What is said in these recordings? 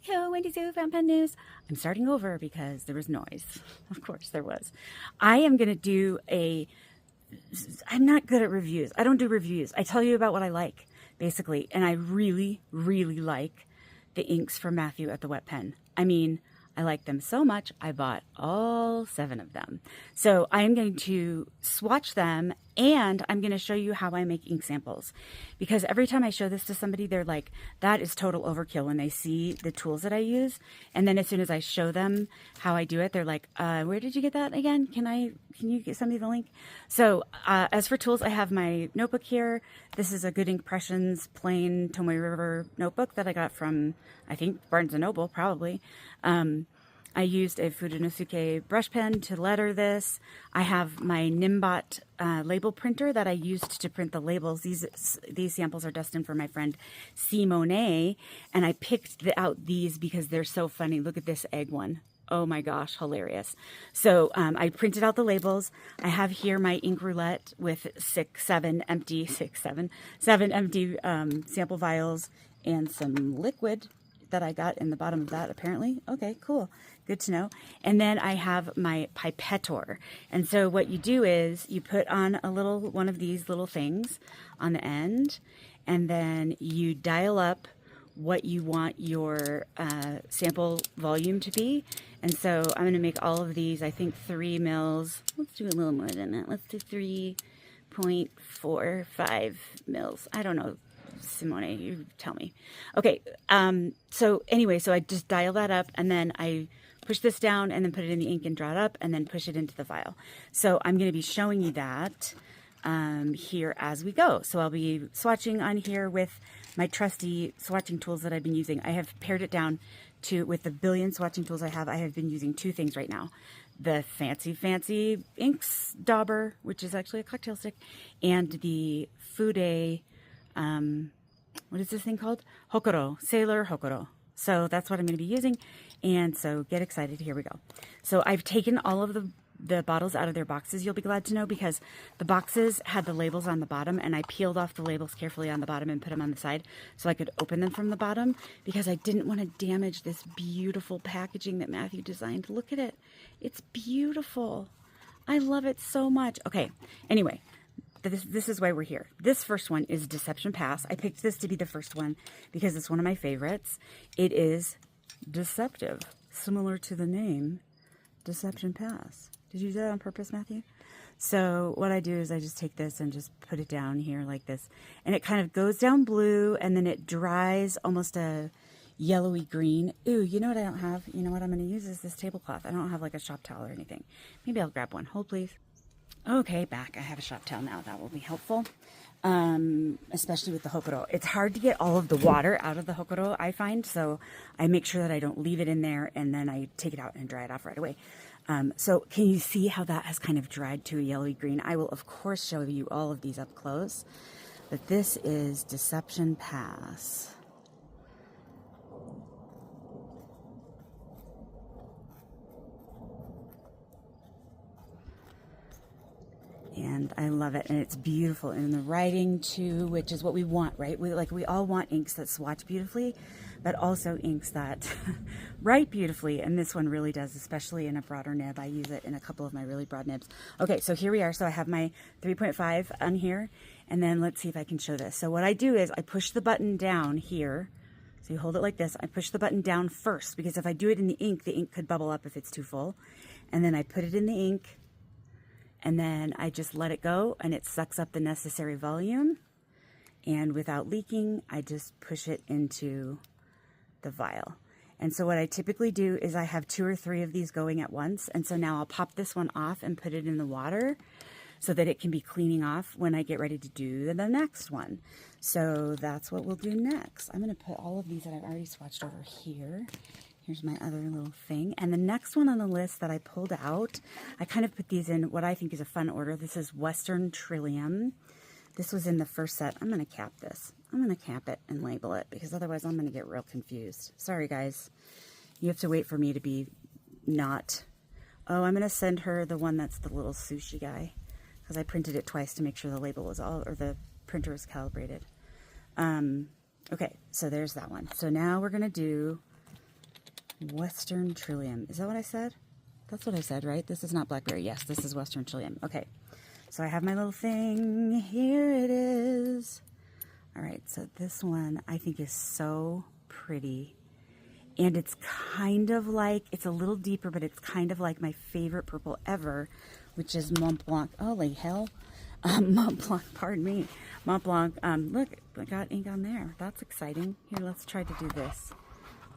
Yo, Wendy's Fountain Pen News. I'm starting over because there was noise. Of course there was. I am going to do I'm not good at reviews. I don't do reviews. I tell you about what I like, basically. And I really, really like the inks from Matthew at the Wet Pen. I mean, I like them so much, I bought all 7 of them. So I am going to swatch them, and I'm going to show you how I make ink samples. Because every time I show this to somebody, they're like, that is total overkill when they see the tools that I use. And then as soon as I show them how I do it, they're like, where did you get that again? Can you send me the link? So as for tools, I have my notebook here. This is a Good Impressions plain Tomoe River notebook that I got from, I think, Barnes & Noble, probably. I used a Fudenosuke brush pen to letter this. I have my Nimbot label printer that I used to print the labels. These samples are destined for my friend Simone, and I picked out these because they're so funny. Look at this egg one. Oh my gosh, hilarious. So I printed out the labels. I have here my ink roulette with 7 empty sample vials and some liquid that I got in the bottom of that, apparently. Okay, cool. Good to know. And then I have my pipettor. And so what you do is you put on one of these little things on the end, and then you dial up what you want your sample volume to be. And so I'm going to make all of these, I think 3 mils. Let's do a little more than that. Let's do 3.45 mils. I don't know. Simone, you tell me. Okay, so anyway, so I just dial that up, and then I push this down and then put it in the ink and draw it up and then push it into the vial. So I'm going to be showing you that here as we go. So I'll be swatching on here with my trusty swatching tools that I've been using. I have pared it down with the billion swatching tools I have been using 2 things right now. The fancy inks dauber, which is actually a cocktail stick, and the Fude, what is this thing called? Hokoro, Sailor Hokoro. So that's what I'm going to be using. And so get excited. Here we go. So I've taken all of the bottles out of their boxes, you'll be glad to know, because the boxes had the labels on the bottom, and I peeled off the labels carefully on the bottom and put them on the side so I could open them from the bottom, because I didn't want to damage this beautiful packaging that Matthew designed. Look at it. It's beautiful. I love it so much. Okay. Anyway. This is why we're here. This first one is Deception Pass. I picked this to be the first one because it's one of my favorites. It is deceptive, similar to the name, Deception Pass. Did you do that on purpose, Matthew? So what I do is I just take this and just put it down here like this. And it kind of goes down blue, and then it dries almost a yellowy green. Ooh, you know what I don't have? You know what I'm going to use is this tablecloth. I don't have like a shop towel or anything. Maybe I'll grab one. Hold, please. Okay, back. I have a shop towel now. That will be helpful, especially with the Hokoro. It's hard to get all of the water out of the Hokoro, I find, so I make sure that I don't leave it in there, and then I take it out and dry it off right away. So can you see how that has kind of dried to a yellowy green? I will, of course, show you all of these up close, but this is Deception Pass. And I love it, and it's beautiful. And the writing too, which is what we want, right? We all want inks that swatch beautifully, but also inks that write beautifully. And this one really does, especially in a broader nib. I use it in a couple of my really broad nibs. Okay, so here we are. So I have my 3.5 on here, and then let's see if I can show this. So what I do is I push the button down here. So you hold it like this. I push the button down first, because if I do it in the ink could bubble up if it's too full. And then I put it in the ink, and then I just let it go, and it sucks up the necessary volume. And without leaking, I just push it into the vial. And so what I typically do is I have 2 or 3 of these going at once. And so now I'll pop this one off and put it in the water so that it can be cleaning off when I get ready to do the next one. So that's what we'll do next. I'm going to put all of these that I've already swatched over here. Here's my other little thing. And the next one on the list that I pulled out, I kind of put these in what I think is a fun order. This is Western Trillium. This was in the first set. I'm going to cap this. I'm going to cap it and label it, because otherwise I'm going to get real confused. Sorry, guys. You have to wait for me to be not. Oh, I'm going to send her the one that's the little sushi guy, because I printed it twice to make sure the label was or the printer was calibrated. Okay, so there's that one. So now we're going to do Western Trillium. Is that what I said? That's what I said, right? This is not Blackberry. Yes, this is Western Trillium. Okay. So I have my little thing. Here it is. All right. So this one I think is so pretty. And it's kind of like, it's a little deeper, but it's kind of like my favorite purple ever, which is Mont Blanc. Holy hell. Mont Blanc, pardon me. Mont Blanc. Look, I got ink on there. That's exciting. Here, let's try to do this.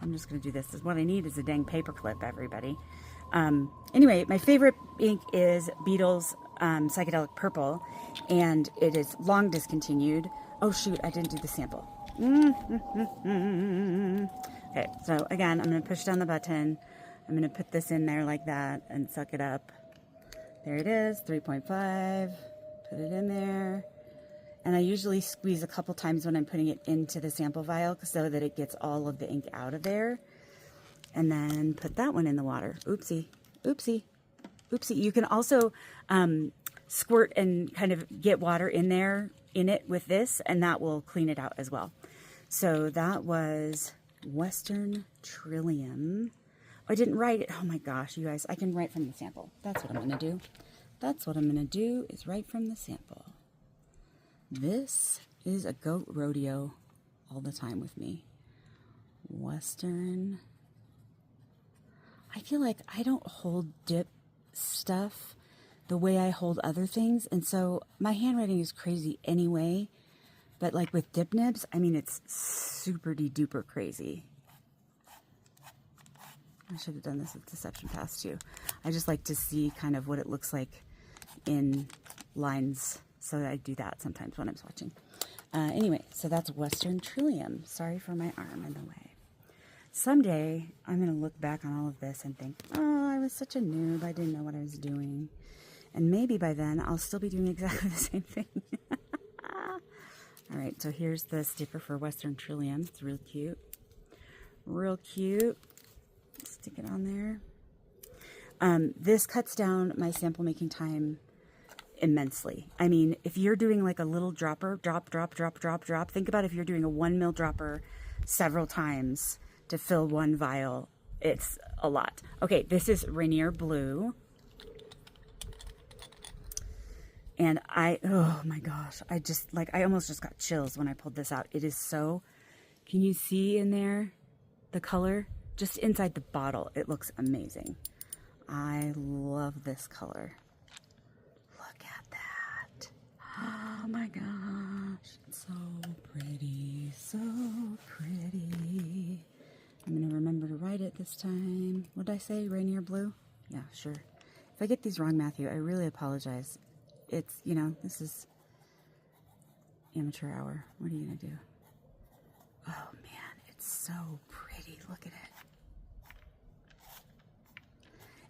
I'm just going to do this. What I need is a dang paper clip, everybody. Anyway, my favorite ink is Beetle's Psychedelic Purple, and it is long discontinued. Oh, shoot, I didn't do the sample. Okay, so again, I'm going to push down the button. I'm going to put this in there like that and suck it up. There it is, 3.5. Put it in there. And I usually squeeze a couple times when I'm putting it into the sample vial so that it gets all of the ink out of there. And then put that one in the water. Oopsie, oopsie, oopsie. You can also squirt and kind of get water in there, in it with this, and that will clean it out as well. So that was Western Trillium. Oh, I didn't write it. Oh my gosh, you guys, I can write from the sample. That's what I'm going to do. That's what I'm going to do, is write from the sample. This is a goat rodeo all the time with me. Western. I feel like I don't hold dip stuff the way I hold other things, and so my handwriting is crazy anyway, but like with dip nibs, I mean, it's super duper crazy. I should have done this with Deception Pass too. I just like to see kind of what it looks like in lines, so I do that sometimes when I'm swatching. Anyway, so that's Western Trillium. Sorry for my arm in the way. Someday, I'm going to look back on all of this and think, oh, I was such a noob. I didn't know what I was doing. And maybe by then, I'll still be doing exactly the same thing. All right, so here's the sticker for Western Trillium. It's real cute. Real cute. Stick it on there. This cuts down my sample making time immensely. I mean, if you're doing like a little dropper, drop, think about if you're doing a 1 ml dropper several times to fill one vial. It's a lot. Okay, this is Ranier Blue. And oh my gosh, I almost just got chills when I pulled this out. It is so, can you see in there the color? Just inside the bottle, it looks amazing. I love this color. Look at that. Oh my gosh, it's so pretty, so pretty. I'm gonna remember to write it this time. What did I say, Ranier Blue? Yeah, sure. If I get these wrong, Matthew, I really apologize. It's, you know, this is amateur hour. What are you gonna do? Oh man, it's so pretty. Look at it.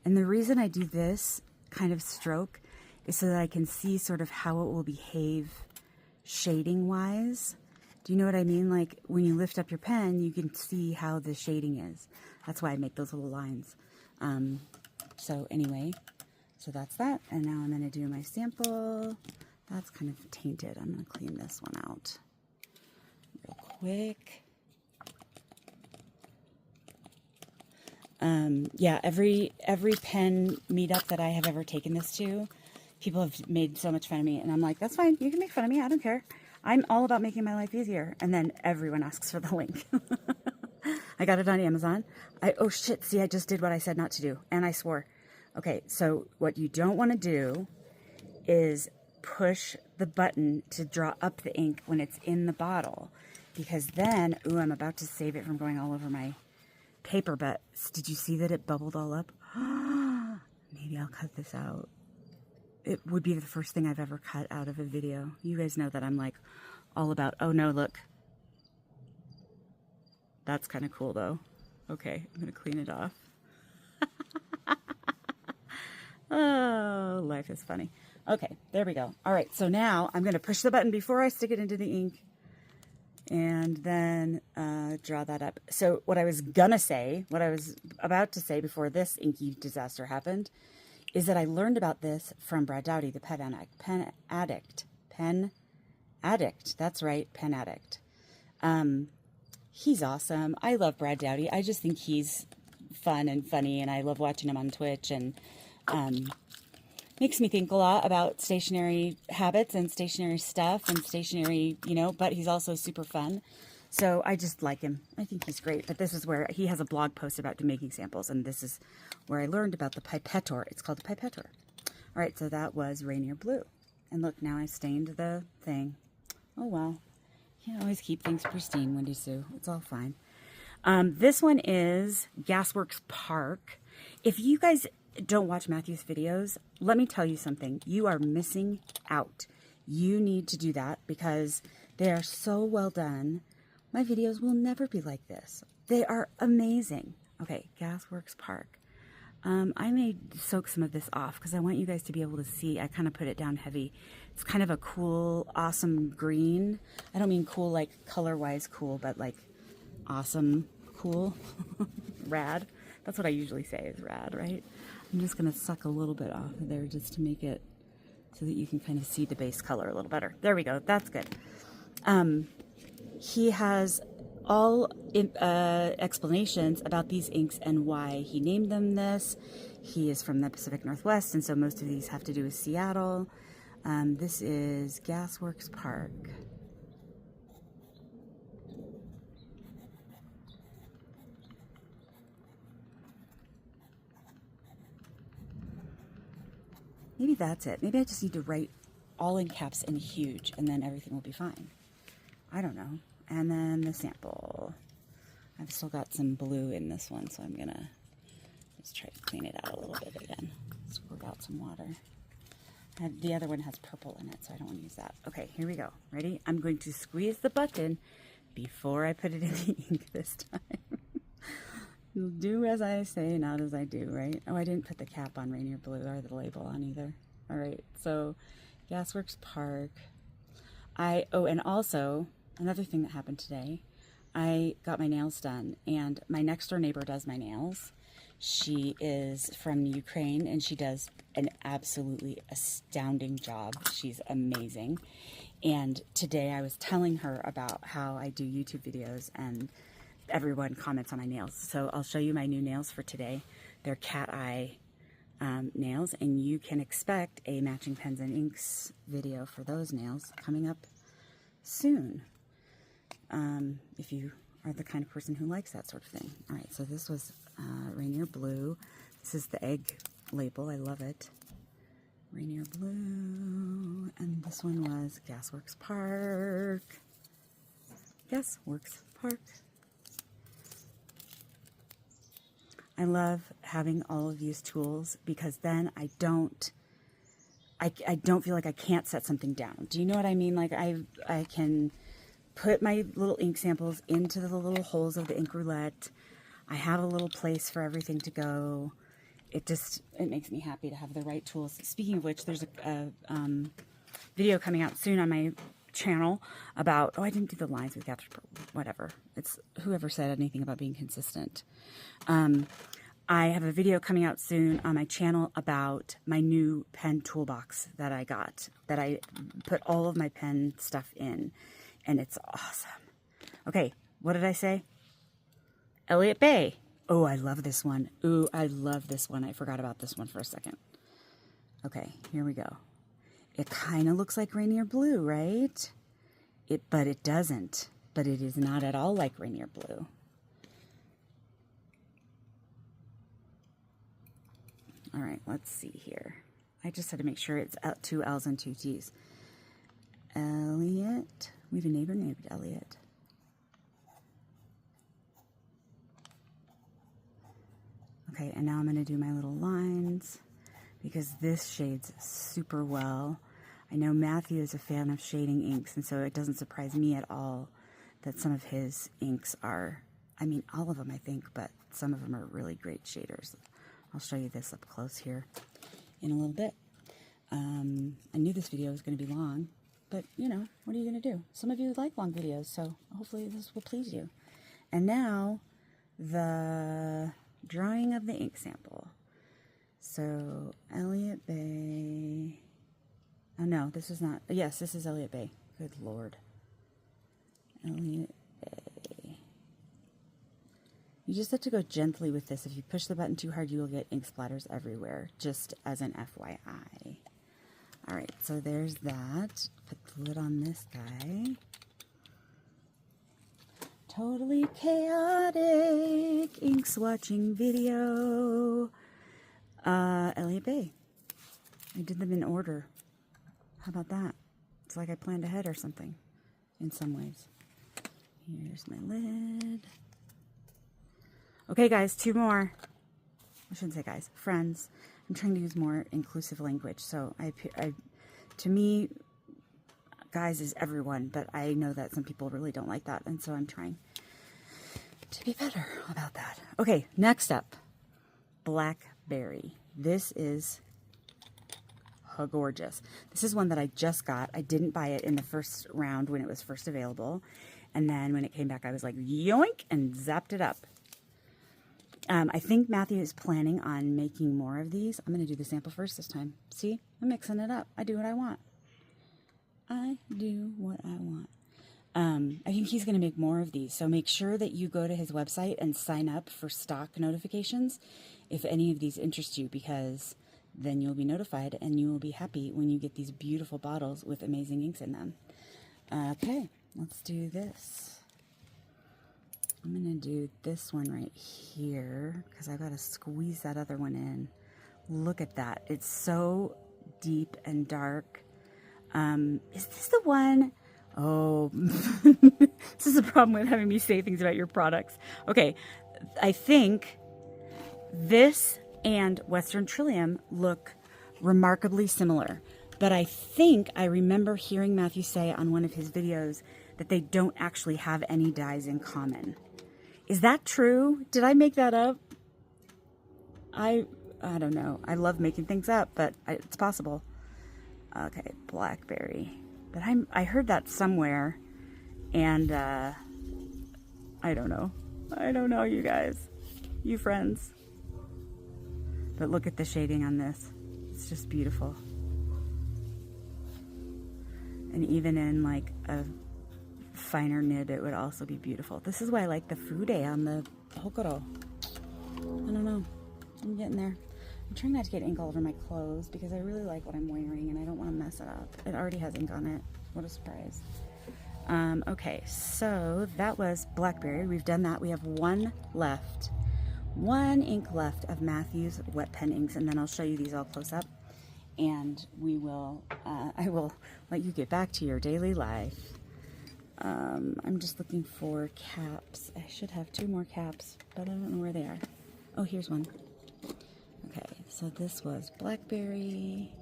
And the reason I do this kind of stroke is so that I can see sort of how it will behave shading wise. Do you know what I mean? Like when you lift up your pen, you can see how the shading is. That's why I make those little lines. So anyway, so that's that. And now I'm going to do my sample. That's kind of tainted. I'm going to clean this one out real quick. Yeah, every pen meetup that I have ever taken this to, people have made so much fun of me, and I'm like, that's fine, you can make fun of me, I don't care. I'm all about making my life easier. And then everyone asks for the link. I got it on Amazon. Oh shit, see, I just did what I said not to do, and I swore. Okay, so what you don't want to do is push the button to draw up the ink when it's in the bottle, because then, ooh, I'm about to save it from going all over my paper, but did you see that it bubbled all up? Maybe I'll cut this out. It would be the first thing I've ever cut out of a video. You guys know that I'm like all about, oh no, look. That's kind of cool though. Okay, I'm gonna clean it off. Oh, life is funny. Okay, there we go. All right, so now I'm gonna push the button before I stick it into the ink and then draw that up. So what I was gonna say, what I was about to say before this inky disaster happened, is that I learned about this from Brad Dowdy, the pen addict. That's right, pen addict. He's awesome. I love Brad Dowdy. I just think he's fun and funny, and I love watching him on Twitch, and makes me think a lot about stationery habits and stationery stuff and stationery, you know, but he's also super fun. So I just like him. I think he's great. But this is where he has a blog post about making samples, and this is where I learned about the pipettor. It's called the pipettor. All right, so that was Ranier Blue. And look, now I stained the thing. Oh, well. You always keep things pristine, Wendy Sue. It's all fine. This one is Gasworks Park. If you guys don't watch Matthew's videos, let me tell you something. You are missing out. You need to do that because they are so well done. My videos will never be like this. They are amazing. Okay, Gasworks Park. I may soak some of this off because I want you guys to be able to see. I kind of put it down heavy. It's kind of a cool, awesome green. I don't mean cool like color-wise cool, but like awesome, cool, rad. That's what I usually say is rad, right? I'm just going to suck a little bit off of there just to make it so that you can kind of see the base color a little better. There we go. That's good. He has all explanations about these inks and why he named them this. He is from the Pacific Northwest, and so most of these have to do with Seattle. This is Gasworks Park. Maybe that's it. Maybe I just need to write all in caps and huge, and then everything will be fine. I don't know. And then the sample. I've still got some blue in this one, so I'm gonna just try to clean it out a little bit again. Squirt out some water. And the other one has purple in it, so I don't want to use that. Okay, here we go. Ready? I'm going to squeeze the button before I put it in the ink this time. You'll do as I say, not as I do, right? Oh, I didn't put the cap on Ranier Blue or the label on either. All right, so Gasworks Park. Oh, and also, another thing that happened today, I got my nails done, and my next door neighbor does my nails. She is from Ukraine, and she does an absolutely astounding job. She's amazing. And today I was telling her about how I do YouTube videos, and everyone comments on my nails. So I'll show you my new nails for today. They're cat eye nails, and you can expect a matching pens and inks video for those nails coming up soon. If you are the kind of person who likes that sort of thing. All right, so this was Ranier Blue. This is the egg label. I love it. Ranier Blue. And this one was Gasworks Park. Gasworks Park. I love having all of these tools because then I don't feel like I can't set something down. Do you know what I mean? Like I can put my little ink samples into the little holes of the ink roulette. I have a little place for everything to go. It makes me happy to have the right tools. Speaking of which, there's a video coming out soon on my channel about, I didn't do the lines with Catherine, whatever. It's whoever said anything about being consistent. I have a video coming out soon on my channel about my new pen toolbox that I got, that I put all of my pen stuff in, and it's awesome. Okay, what did I say? Elliott Bay. Oh, I love this one. Ooh, I love this one. I forgot about this one for a second. Okay, here we go. It kind of looks like Ranier Blue, right? But it doesn't. But it is not at all like Ranier Blue. All right, let's see here. I just had to make sure it's 2 L's and 2 T's. Elliott. We have a neighbor named Elliott. Okay, and now I'm going to do my little lines because this shades super well. I know Matthew is a fan of shading inks, and so it doesn't surprise me at all that some of his inks are, I mean, all of them I think, but some of them are really great shaders. I'll show you this up close here in a little bit. I knew this video was going to be long, but you know, what are you going to do? Some of you like long videos, so hopefully this will please you. And now the drawing of the ink sample. So Elliott Bay. Oh no, this is not. Yes, this is Elliott Bay. Good Lord. Elliott Bay. You just have to go gently with this. If you push the button too hard, you will get ink splatters everywhere, just as an FYI. All right, so there's that. Put the lid on this guy. Totally chaotic ink swatching video. Elliott Bay. I did them in order. How about that? It's like I planned ahead or something in some ways. Here's my lid. Okay, guys, 2 more. I shouldn't say guys, friends. I'm trying to use more inclusive language. So to me, guys is everyone, but I know that some people really don't like that. And so I'm trying to be better about that. Okay, next up, Blackberry. This is gorgeous. This is one that I just got. I didn't buy it in the first round when it was first available. And then when it came back, I was like, yoink, and zapped it up. I think Matthew is planning on making more of these. I'm going to do the sample first this time. See? I'm mixing it up. I do what I want. I do what I want. I think he's going to make more of these. So make sure that you go to his website and sign up for stock notifications if any of these interest you, because then you'll be notified and you will be happy when you get these beautiful bottles with amazing inks in them. Okay, let's do this. I'm going to do this one right here because I've got to squeeze that other one in. Look at that. It's so deep and dark. Is this the one? Oh, this is the problem with having me say things about your products. Okay, I think this and Western Trillium look remarkably similar. But I think I remember hearing Matthew say on one of his videos that they don't actually have any dyes in common. Is that true? Did I make that up? I don't know. I love making things up, but it's possible. Okay, Blackberry. But I heard that somewhere, and I don't know. I don't know, you guys. You friends. But look at the shading on this. It's just beautiful. And even in like a finer nib, it would also be beautiful. This is why I like the fude on the Hokoro. I don't know. I'm getting there. I'm trying not to get ink all over my clothes because I really like what I'm wearing and I don't want to mess it up. It already has ink on it. What a surprise. Okay, so that was Blackberry. We've done that. We have one left. One ink left of Matthew's wet pen inks, and then I'll show you these all close up. And we will, I will let you get back to your daily life. I'm just looking for caps. I should have 2 more caps, but I don't know where they are. Oh, here's one. Okay, so this was Blackberry.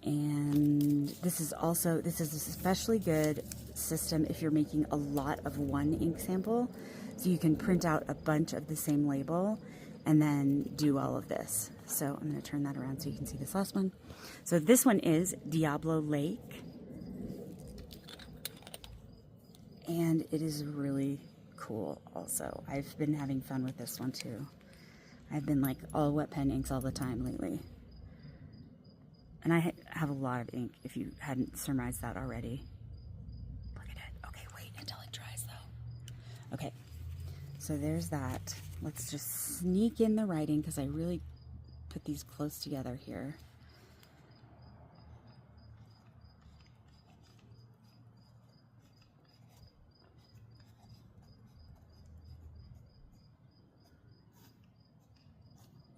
And this is especially good system if you're making a lot of one ink sample. So you can print out a bunch of the same label and then do all of this. So I'm going to turn that around so you can see this last one. So this one is Diablo Lake. And it is really cool also. I've been having fun with this one too. I've been like all wet pen inks all the time lately. And I have a lot of ink if you hadn't surmised that already. Look at it. Okay, wait until it dries though. Okay, so there's that. Let's just sneak in the writing because I really put these close together here.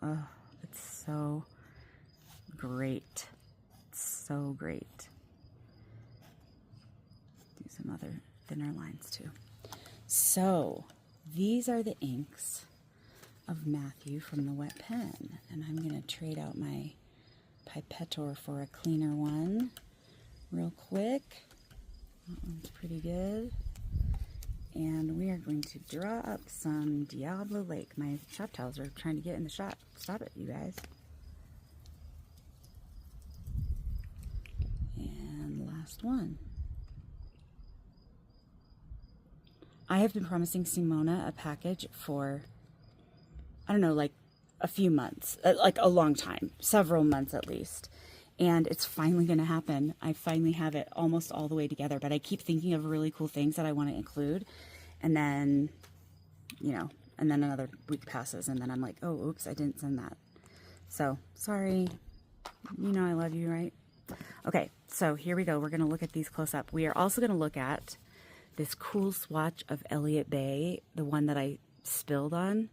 Oh, it's so great. It's so great. Do some other thinner lines too. So these are the inks of Matthew from the wet pen. And I'm going to trade out my Pipettor for a cleaner one real quick. That one's pretty good. And we are going to draw up some Diablo Lake. My shop towels are trying to get in the shot. Stop it, you guys. And last one. I have been promising Simona a package for, I don't know, like a few months, like a long time, several months at least. And it's finally going to happen. I finally have it almost all the way together, but I keep thinking of really cool things that I want to include. And then, you know, and then another week passes, and then I'm like, oh, oops, I didn't send that. So, sorry. You know I love you, right? Okay, so here we go. We're going to look at these close up. We are also going to look at this cool swatch of Elliott Bay, the one that I spilled on.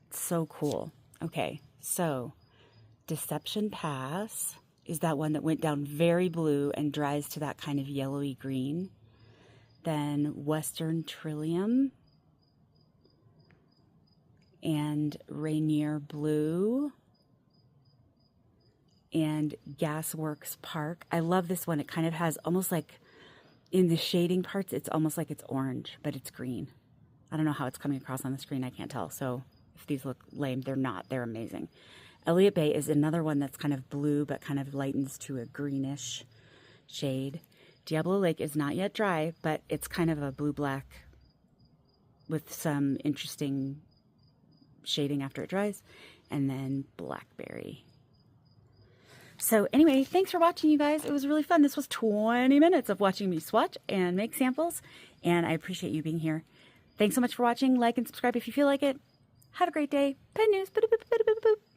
It's so cool. Okay, so Deception Pass is that one that went down very blue and dries to that kind of yellowy green. Then Western Trillium and Ranier Blue and Gasworks Park. I love this one. It kind of has almost like, in the shading parts, it's almost like it's orange, but it's green. I don't know how it's coming across on the screen. I can't tell. So if these look lame, they're not. They're amazing. Elliott Bay is another one that's kind of blue, but kind of lightens to a greenish shade. Diablo Lake is not yet dry, but it's kind of a blue-black with some interesting shading after it dries. And then Blackberry. So anyway, thanks for watching, you guys. It was really fun. This was 20 minutes of watching me swatch and make samples, and I appreciate you being here. Thanks so much for watching. Like and subscribe if you feel like it. Have a great day. Pen news. Boop, boop, boop, boop, boop.